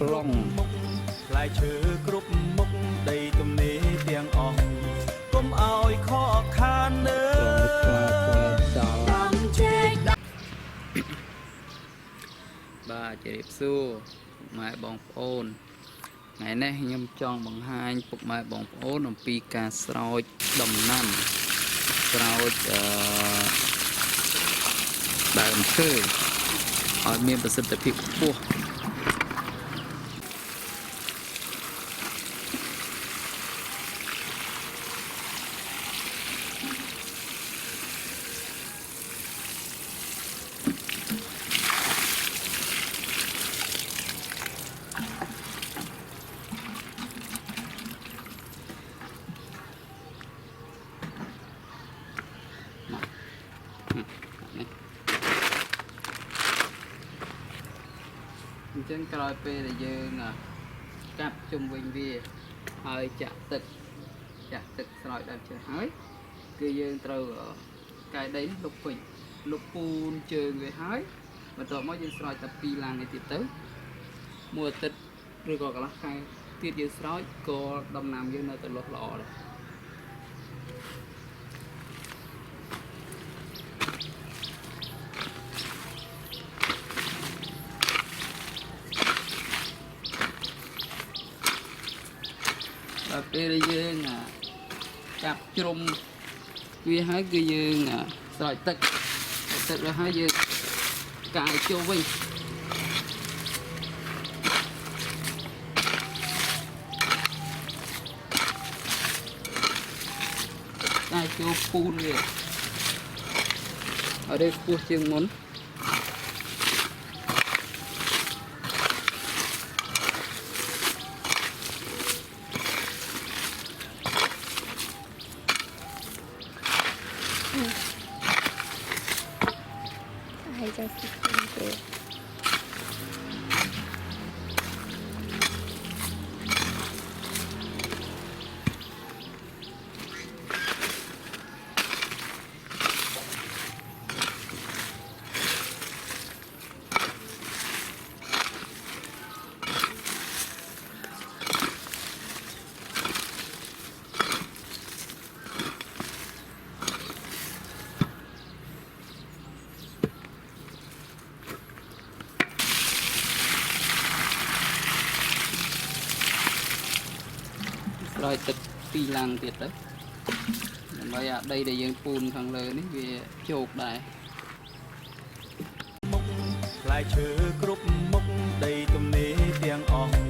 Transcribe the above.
ប្លង់ផ្លែឈើគ្រប់មុខដីទំនេរទាំងអស់កុំឲ្យខកខានលើប្លង់ផ្លែដល់តាមជែកបាទជម្រាបសួរម៉ែបងប្អូនថ្ងៃនេះខ្ញុំចង់បង្ហាញពុកម៉ែបងប្អូនអំពីការស្រោចដំណាំស្រោចដើមឈើឲ្យមានប្រសិទ្ធភាពខ្ពស់អញ្ចឹងក្រោយពេលដែលយើងកាប់ជុំវិញវាហើយចាក់ទឹកស្រោចដើមឈើហើយគឺយើងត្រូវកាយដីលុបពេញលុបពូនជើងវាហើយបន្ទាប់មកយើងស្រោចតែ2ឡាននេះទៀតទៅមួយអាទិត្យឬក៏កន្លះខែទៀតយើងស្រោចក៏ដំណាំយើងនៅតែលុះល្អដែរដល់ពេលដែលយើងចាប់ជ្រុំវាហើយគឺយើងស្រោចទឹកrồiហើយយើងកាយចូលវិញកាយចូលពូនវាឲ្យได้ខ្ពស់ជាងមុន还在吃对。ស្រោចទឹក2ឡាំងទៀតទៅដើម្បីអាដីដែលយើងពូនខាងលើនេះវាជោគដែរមុខផ្លែឈើគ្រប់មុខដីទំនេរទាំងអស់